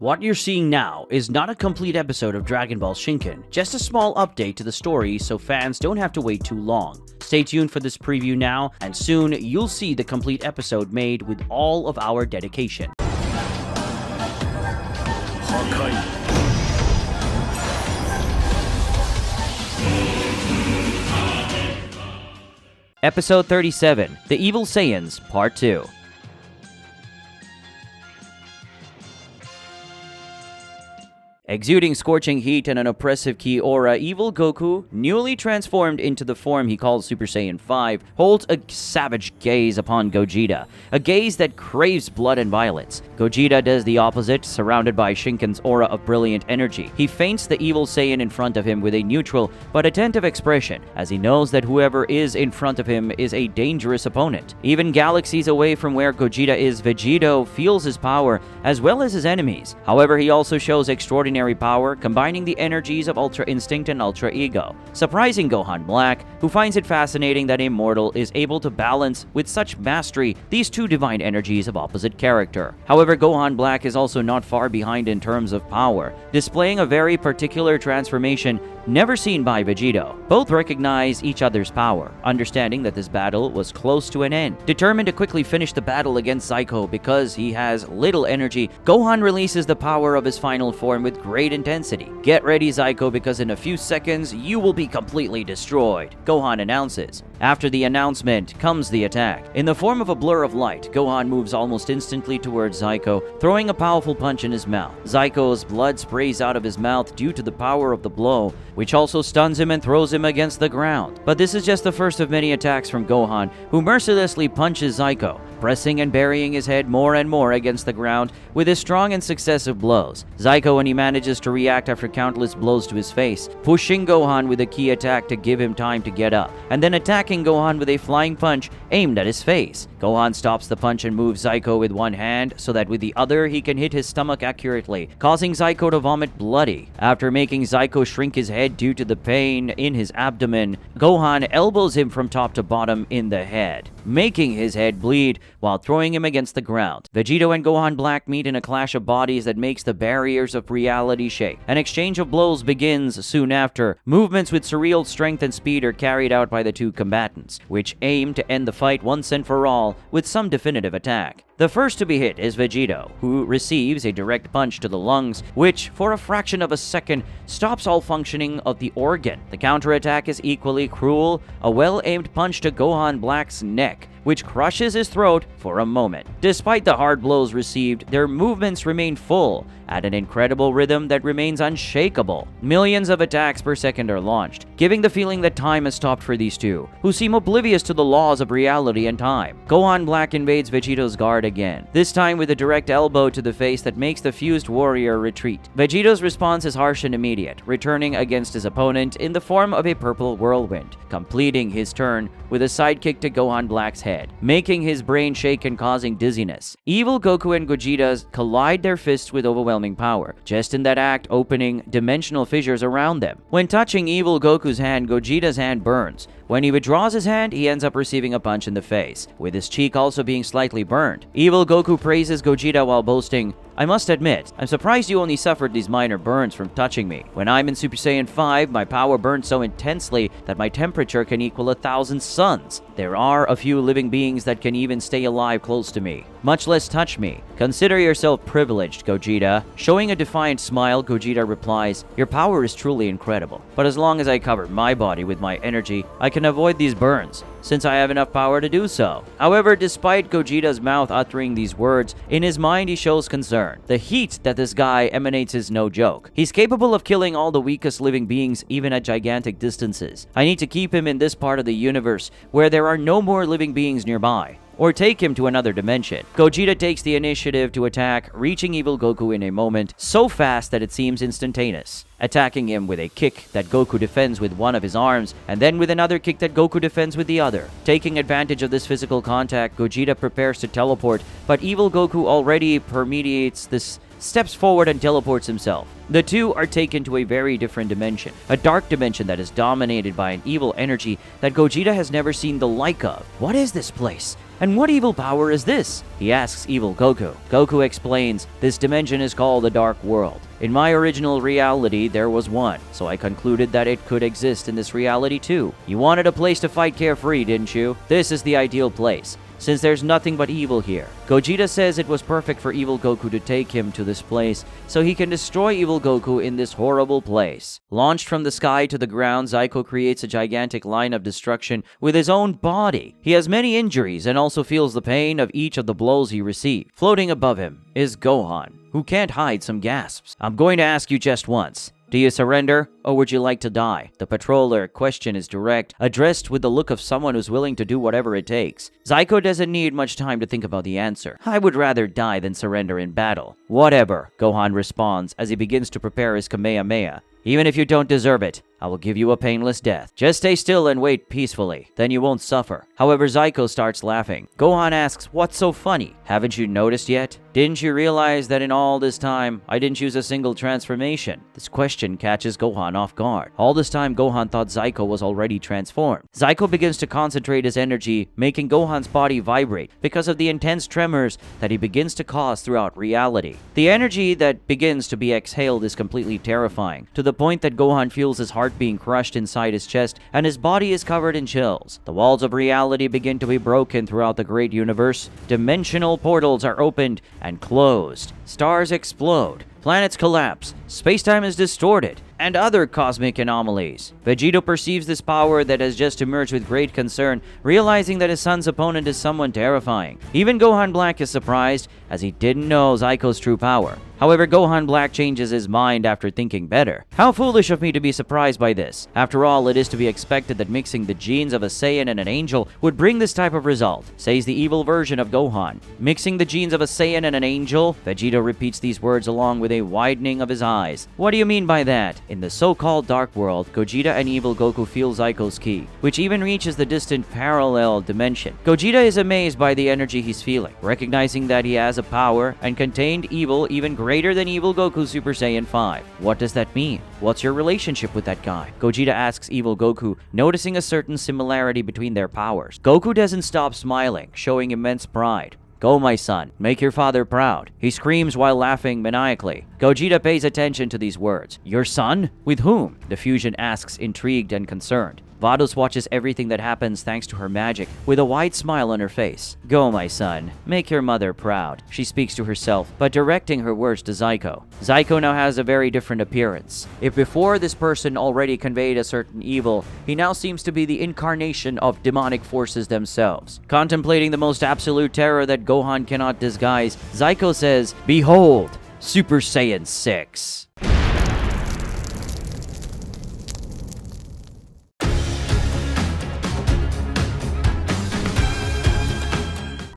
What you're seeing now is not a complete episode of Dragon Ball Shinken, just a small update to the story so fans don't have to wait too long. Stay tuned for this preview now, and soon you'll see the complete episode made with all of our dedication. Episode 37, The Evil Saiyans, Part 2. Exuding scorching heat and an oppressive ki aura, evil Goku, newly transformed into the form he calls Super Saiyan 5, holds a savage gaze upon Gogeta, a gaze that craves blood and violence. Gogeta does the opposite, surrounded by Shinken's aura of brilliant energy. He feints the evil Saiyan in front of him with a neutral but attentive expression, as he knows that whoever is in front of him is a dangerous opponent. Even galaxies away from where Gogeta is, Vegito feels his power as well as his enemies. However, he also shows extraordinary power, combining the energies of Ultra Instinct and Ultra Ego, surprising Gohan Black, who finds it fascinating that a mortal is able to balance with such mastery these two divine energies of opposite character. However, Gohan Black is also not far behind in terms of power, displaying a very particular transformation never seen by Vegito. Both recognize each other's power, understanding that this battle was close to an end. Determined to quickly finish the battle against Xicor because he has little energy, Gohan releases the power of his final form with great intensity. "Get ready, Xicor, because in a few seconds you will be completely destroyed," Gohan announces. After the announcement comes the attack. In the form of a blur of light, Gohan moves almost instantly towards Xicor, throwing a powerful punch in his mouth. Xicor's blood sprays out of his mouth due to the power of the blow, which also stuns him and throws him against the ground. But this is just the first of many attacks from Gohan, who mercilessly punches Xicor, pressing and burying his head more and more against the ground with his strong and successive blows. Xicor, when he manages to react after countless blows to his face, pushing Gohan with a key attack to give him time to get up, and then attacking Gohan with a flying punch aimed at his face. Gohan stops the punch and moves Xicor with one hand so that with the other he can hit his stomach accurately, causing Xicor to vomit bloody. After making Xicor shrink his head due to the pain in his abdomen, Gohan elbows him from top to bottom in the head, making his head bleed while throwing him against the ground. Vegito and Gohan Black meet in a clash of bodies that makes the barriers of reality shake. An exchange of blows begins soon after. Movements with surreal strength and speed are carried out by the two combatants, which aim to end the fight once and for all with some definitive attack. The first to be hit is Vegito, who receives a direct punch to the lungs, which, for a fraction of a second, stops all functioning of the organ. The counterattack is equally cruel, a well-aimed punch to Gohan Black's neck, which crushes his throat for a moment. Despite the hard blows received, their movements remain full, at an incredible rhythm that remains unshakable. Millions of attacks per second are launched, giving the feeling that time has stopped for these two, who seem oblivious to the laws of reality and time. Gohan Black invades Vegito's guard again, this time with a direct elbow to the face that makes the fused warrior retreat. Vegito's response is harsh and immediate, returning against his opponent in the form of a purple whirlwind, completing his turn with a sidekick to Gohan Black's head, making his brain shake and causing dizziness. Evil Goku and Gogeta collide their fists with overwhelming power, just in that act opening dimensional fissures around them. When touching evil Goku's hand, Gogeta's hand burns. When he withdraws his hand, he ends up receiving a punch in the face, with his cheek also being slightly burned. Evil Goku praises Gogeta while boasting, "I must admit, I'm surprised you only suffered these minor burns from touching me. When I'm in Super Saiyan 5, my power burns so intensely that my temperature can equal 1,000 suns. There are a few living beings that can even stay alive close to me, much less touch me. Consider yourself privileged, Gogeta." Showing a defiant smile, Gogeta replies, "Your power is truly incredible, but as long as I cover my body with my energy, I can avoid these burns, since I have enough power to do so." However, despite Gogeta's mouth uttering these words, in his mind he shows concern. The heat that this guy emanates is no joke. He's capable of killing all the weakest living beings even at gigantic distances. I need to keep him in this part of the universe where there are no more living beings nearby, or take him to another dimension. Gogeta takes the initiative to attack, reaching evil Goku in a moment so fast that it seems instantaneous, attacking him with a kick that Goku defends with one of his arms, and then with another kick that Goku defends with the other. Taking advantage of this physical contact, Gogeta prepares to teleport, but evil Goku already permeates this, steps forward and teleports himself. The two are taken to a very different dimension, a dark dimension that is dominated by an evil energy that Gogeta has never seen the like of. What is this place? And what evil power is this? He asks evil Goku. Goku explains, this dimension is called the Dark World. In my original reality, there was one, so I concluded that it could exist in this reality too. You wanted a place to fight carefree, didn't you? This is the ideal place, since there's nothing but evil here. Gogeta says it was perfect for evil Goku to take him to this place, so he can destroy evil Goku in this horrible place. Launched from the sky to the ground, Xicor creates a gigantic line of destruction with his own body. He has many injuries and also feels the pain of each of the blows he received. Floating above him is Gohan, who can't hide some gasps. I'm going to ask you just once. Do you surrender, or would you like to die? The patroller question is direct, addressed with the look of someone who's willing to do whatever it takes. Xicor doesn't need much time to think about the answer. I would rather die than surrender in battle. Whatever, Gohan responds as he begins to prepare his Kamehameha. Even if you don't deserve it, I will give you a painless death. Just stay still and wait peacefully, then you won't suffer. However, Xicor starts laughing. Gohan asks, what's so funny? Haven't you noticed yet? Didn't you realize that in all this time, I didn't use a single transformation? This question catches Gohan off guard. All this time, Gohan thought Xicor was already transformed. Xicor begins to concentrate his energy, making Gohan's body vibrate because of the intense tremors that he begins to cause throughout reality. The energy that begins to be exhaled is completely terrifying, to the point that Gohan feels his heart being crushed inside his chest and his body is covered in chills. The walls of reality begin to be broken throughout the great universe. Dimensional portals are opened and closed. Stars explode. Planets collapse. Space-time is distorted. And other cosmic anomalies. Vegito perceives this power that has just emerged with great concern, realizing that his son's opponent is someone terrifying. Even Gohan Black is surprised, as he didn't know Zyko's true power. However, Gohan Black changes his mind after thinking better. How foolish of me to be surprised by this. After all, it is to be expected that mixing the genes of a Saiyan and an angel would bring this type of result, says the evil version of Gohan. Mixing the genes of a Saiyan and an angel? Vegito repeats these words along with a widening of his eyes. What do you mean by that? In the so-called Dark World, Gogeta and evil Goku feel Zyko's ki, which even reaches the distant parallel dimension. Gogeta is amazed by the energy he's feeling, recognizing that he has a power and contained evil even greater than evil Goku Super Saiyan 5. What does that mean? What's your relationship with that guy? Gogeta asks evil Goku, noticing a certain similarity between their powers. Goku doesn't stop smiling, showing immense pride. Go, my son, make your father proud. He screams while laughing maniacally. Gogeta pays attention to these words. Your son? With whom? The fusion asks, intrigued and concerned. Vados watches everything that happens thanks to her magic, with a wide smile on her face. Go, my son, make your mother proud. She speaks to herself, but directing her words to Zyko. Zyko now has a very different appearance. If before this person already conveyed a certain evil, he now seems to be the incarnation of demonic forces themselves. Contemplating the most absolute terror that Gohan cannot disguise, Zyko says, Behold, Super Saiyan 6.